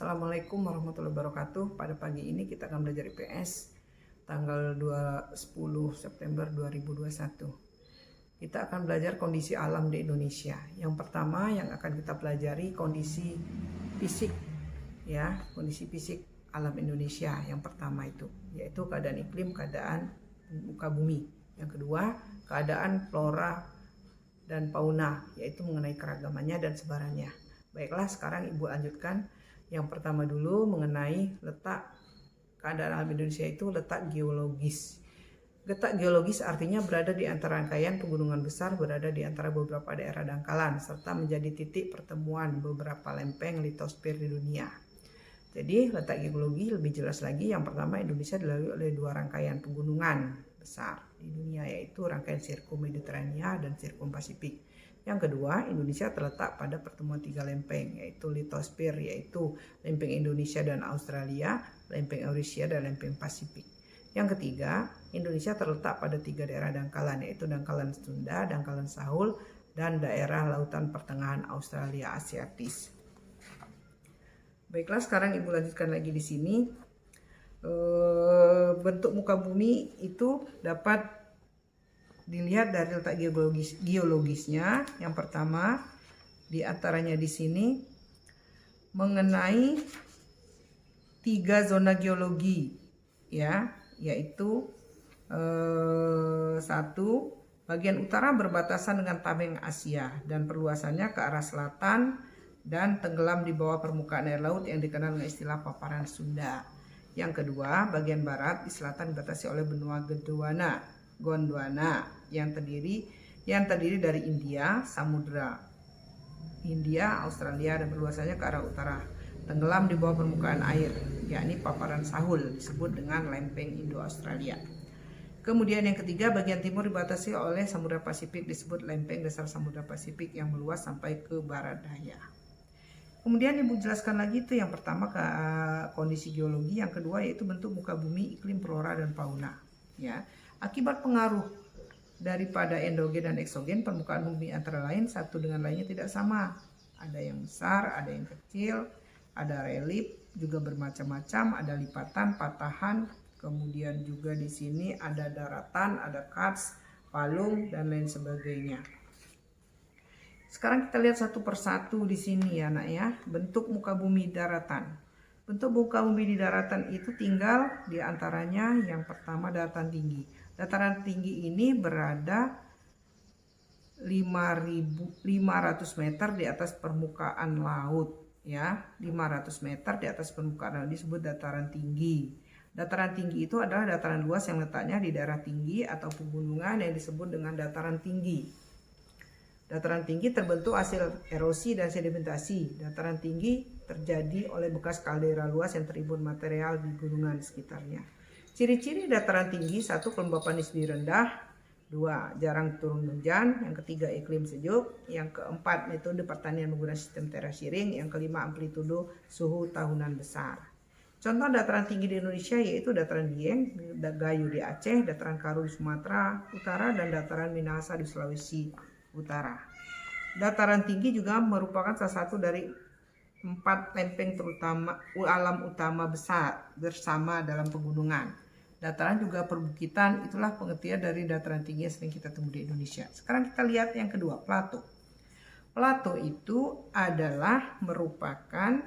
Assalamualaikum warahmatullahi wabarakatuh. Pada pagi ini kita akan belajar IPS tanggal 10 September 2021. Kita akan belajar kondisi alam di Indonesia. Yang pertama yang akan kita pelajari kondisi fisik, ya, kondisi fisik alam Indonesia. Yang pertama itu yaitu keadaan iklim, keadaan muka bumi. Yang kedua, keadaan flora dan fauna, yaitu mengenai keragamannya dan sebarannya. Baiklah, sekarang Ibu lanjutkan. Yang pertama dulu mengenai letak keadaan alam Indonesia itu letak geologis. Letak geologis artinya berada di antara rangkaian pegunungan besar, berada di antara beberapa daerah dangkalan, serta menjadi titik pertemuan beberapa lempeng litosfer di dunia. Jadi letak geologi lebih jelas lagi. Yang pertama, Indonesia dilalui oleh dua rangkaian pegunungan besar di dunia, yaitu rangkaian Sirkum Mediterania dan Sirkum Pasifik. Yang kedua, Indonesia terletak pada pertemuan tiga lempeng, yaitu litosfer, yaitu lempeng Indonesia dan Australia, lempeng Eurasia, dan lempeng Pasifik. Yang ketiga, Indonesia terletak pada tiga daerah dangkalan, yaitu dangkalan Sunda, dangkalan Sahul, dan daerah lautan pertengahan Australia Asiatis. Baiklah, sekarang Ibu lanjutkan lagi di sini. Bentuk muka bumi itu dapat dilihat dari letak geologisnya. Yang pertama, di antaranya di sini mengenai tiga zona geologi, ya, yaitu satu, bagian utara berbatasan dengan Tameng Asia dan perluasannya ke arah selatan dan tenggelam di bawah permukaan air laut yang dikenal dengan istilah paparan Sunda. Yang kedua, bagian barat di selatan dibatasi oleh benua Gondwana yang terdiri dari India, Samudra India, Australia, dan perluasannya ke arah utara tenggelam di bawah permukaan air, yakni paparan Sahul, disebut dengan lempeng Indo-Australia. Kemudian yang ketiga, bagian timur dibatasi oleh Samudra Pasifik, disebut lempeng dasar Samudra Pasifik yang meluas sampai ke barat daya. Kemudian Ibu jelaskan lagi itu yang pertama ke kondisi geologi, yang kedua yaitu bentuk muka bumi, iklim, flora, dan fauna. Ya, akibat pengaruh daripada endogen dan eksogen, permukaan bumi antara lain satu dengan lainnya tidak sama. Ada yang besar, ada yang kecil, ada relief, juga bermacam-macam, ada lipatan, patahan, kemudian juga di sini ada daratan, ada karst, palung, dan lain sebagainya. Sekarang kita lihat satu persatu di sini ya, Nak, ya. Bentuk muka bumi daratan. Bentuk muka bumi di daratan itu tinggal di antaranya yang pertama daratan tinggi. Dataran tinggi ini berada 5.500 meter di atas permukaan laut, ya. 500 meter di atas permukaan laut disebut dataran tinggi. Dataran tinggi itu adalah dataran luas yang letaknya di daerah tinggi atau pegunungan yang disebut dengan dataran tinggi. Dataran tinggi terbentuk hasil erosi dan sedimentasi. Dataran tinggi terjadi oleh bekas kaldera luas yang terimbun material di gunungan sekitarnya. Ciri-ciri dataran tinggi: satu, kelembapan nisbi rendah; dua, jarang turun hujan; yang ketiga, iklim sejuk; yang keempat, metode pertanian menggunakan sistem terasiring; yang kelima, amplitudo suhu tahunan besar. Contoh dataran tinggi di Indonesia yaitu dataran Dieng, Gayo di Aceh, dataran Karu di Sumatera Utara, dan dataran Minahasa di Sulawesi Utara. Dataran tinggi juga merupakan salah satu dari 4 lempeng terutama alam utama besar bersama dalam pegunungan. Dataran juga perbukitan, itulah pengertian dari dataran tinggi yang sering kita temui di Indonesia. Sekarang kita lihat yang kedua, plato. Plato itu adalah merupakan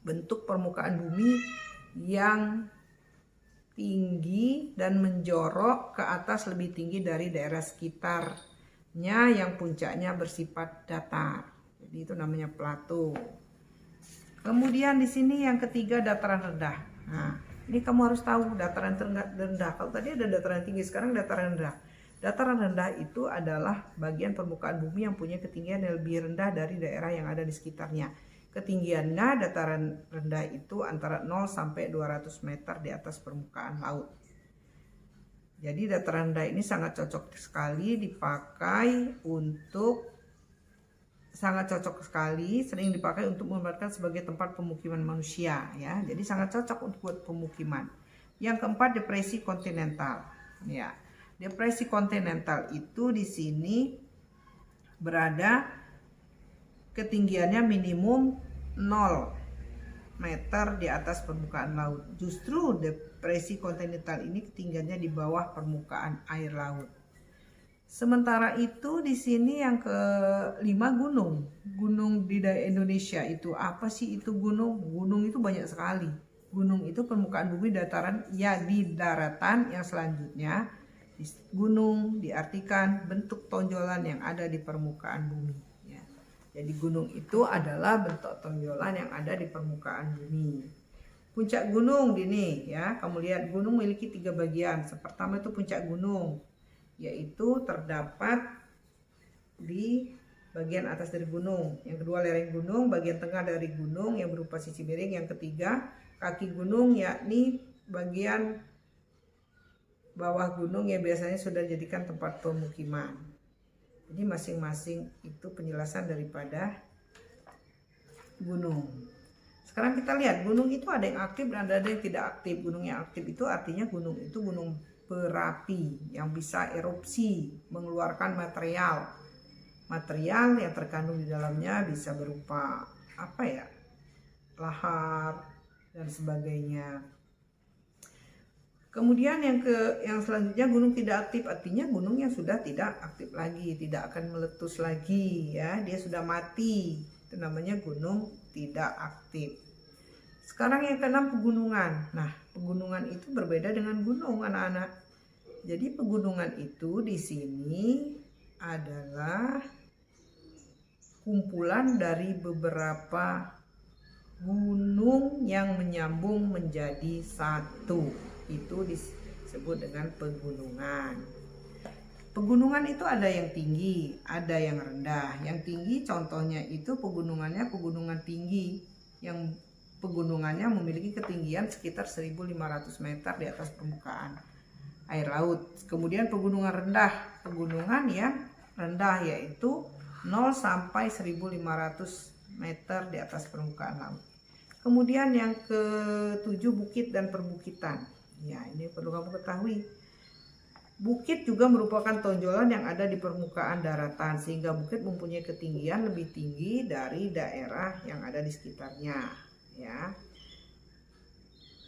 bentuk permukaan bumi yang tinggi dan menjorok ke atas lebih tinggi dari daerah sekitarnya yang puncaknya bersifat datar. Jadi itu namanya plato. Kemudian di sini yang ketiga, dataran rendah. Nah, ini kamu harus tahu dataran rendah. Kalau tadi ada dataran tinggi, sekarang dataran rendah. Dataran rendah itu adalah bagian permukaan bumi yang punya ketinggian yang lebih rendah dari daerah yang ada di sekitarnya. Ketinggiannya dataran rendah itu antara 0 sampai 200 meter di atas permukaan laut. Jadi dataran rendah ini sangat cocok sekali sering dipakai untuk menggambarkan sebagai tempat pemukiman manusia, ya. Jadi sangat cocok untuk buat pemukiman. Yang keempat, depresi kontinental. Ya. Depresi kontinental itu di sini berada ketinggiannya minimum 0 meter di atas permukaan laut. Justru depresi kontinental ini ketinggiannya di bawah permukaan air laut. Sementara itu di sini yang kelima gunung. Gunung di Indonesia itu apa sih itu gunung? Gunung itu banyak sekali. Gunung itu permukaan bumi dataran ya di daratan yang selanjutnya. Gunung diartikan bentuk tonjolan yang ada di permukaan bumi. Jadi gunung itu adalah bentuk tonjolan yang ada di permukaan bumi. Puncak gunung gini ya, kamu lihat gunung memiliki 3 bagian. Pertama itu puncak gunung, yaitu terdapat di bagian atas dari gunung. Yang kedua lereng gunung, bagian tengah dari gunung yang berupa sisi miring. Yang ketiga kaki gunung, yakni bagian bawah gunung yang biasanya sudah dijadikan tempat pemukiman. Jadi masing-masing itu penjelasan daripada gunung. Sekarang kita lihat gunung itu ada yang aktif dan ada yang tidak aktif. Gunung yang aktif itu artinya gunung itu gunung berapi yang bisa erupsi, mengeluarkan material. Material yang terkandung di dalamnya bisa berupa lahar dan sebagainya. Kemudian yang selanjutnya gunung tidak aktif, artinya gunung yang sudah tidak aktif lagi, tidak akan meletus lagi ya, dia sudah mati. Itu namanya gunung tidak aktif. Sekarang yang keenam pegunungan. Nah, pegunungan itu berbeda dengan gunung anak-anak. Jadi pegunungan itu di sini adalah kumpulan dari beberapa gunung yang menyambung menjadi satu. Itu disebut dengan pegunungan. Pegunungan itu ada yang tinggi, ada yang rendah. Yang tinggi contohnya itu pegunungannya pegunungan tinggi yang pegunungannya memiliki ketinggian sekitar 1.500 meter di atas permukaan air laut. Kemudian pegunungan rendah, pegunungan yang rendah yaitu 0 sampai 1.500 meter di atas permukaan laut. Kemudian yang ketujuh bukit dan perbukitan. Ya, ini perlu kamu ketahui. Bukit juga merupakan tonjolan yang ada di permukaan daratan, sehingga bukit mempunyai ketinggian lebih tinggi dari daerah yang ada di sekitarnya, ya.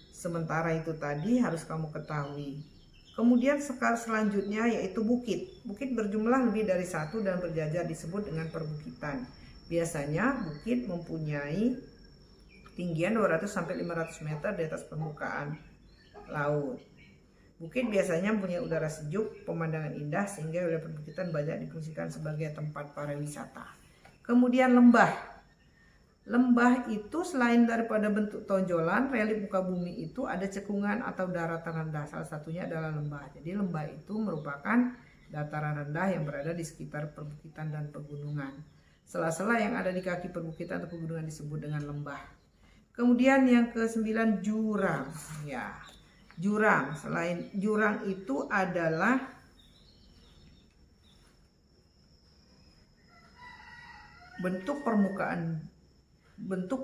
Sementara itu tadi harus kamu ketahui. Kemudian selanjutnya yaitu bukit. Bukit berjumlah lebih dari satu dan berjajar disebut dengan perbukitan. Biasanya bukit mempunyai ketinggian 200 sampai 500 meter di atas permukaan laut. Bukit biasanya mempunyai udara sejuk, pemandangan indah sehingga wilayah perbukitan banyak difungsikan sebagai tempat pariwisata. Kemudian lembah. Lembah itu selain daripada bentuk tonjolan, relief muka bumi itu ada cekungan atau daratan rendah. Salah satunya adalah lembah. Jadi lembah itu merupakan dataran rendah yang berada di sekitar perbukitan dan pegunungan. Sela-sela yang ada di kaki perbukitan atau pegunungan disebut dengan lembah. Kemudian yang ke-9 jurang. Ya. Jurang, selain jurang itu adalah bentuk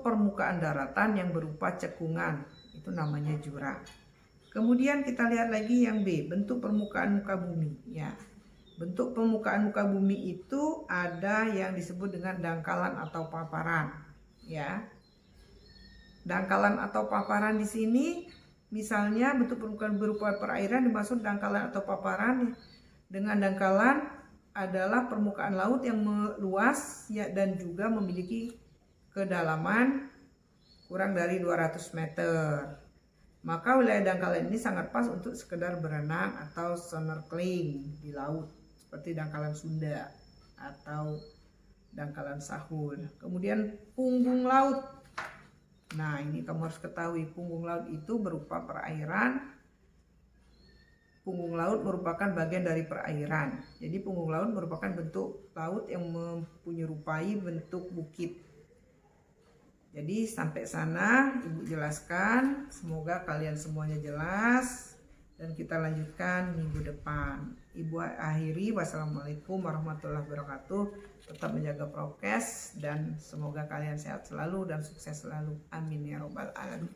permukaan daratan yang berupa cekungan, itu namanya jurang. Kemudian kita lihat lagi yang B, bentuk permukaan muka bumi. Ya, bentuk permukaan muka bumi itu ada yang disebut dengan dangkalan atau paparan. Ya, dangkalan atau paparan di sini. Misalnya bentuk permukaan berupa perairan dimaksud dangkalan atau paparan. Dengan dangkalan adalah permukaan laut yang meluas ya, dan juga memiliki kedalaman kurang dari 200 meter. Maka wilayah dangkalan ini sangat pas untuk sekedar berenang atau snorkeling di laut seperti dangkalan Sunda atau dangkalan Sahul. Kemudian punggung laut. Nah, ini kamu harus ketahui, punggung laut itu berupa perairan. Punggung laut merupakan bagian dari perairan. Jadi punggung laut merupakan bentuk laut yang menyerupai bentuk bukit. Jadi sampai sana Ibu jelaskan, semoga kalian semuanya jelas dan kita lanjutkan minggu depan. Ibu akhiri, wassalamualaikum warahmatullahi wabarakatuh. Tetap menjaga prokes dan semoga kalian sehat selalu dan sukses selalu. Amin ya robbal alamin.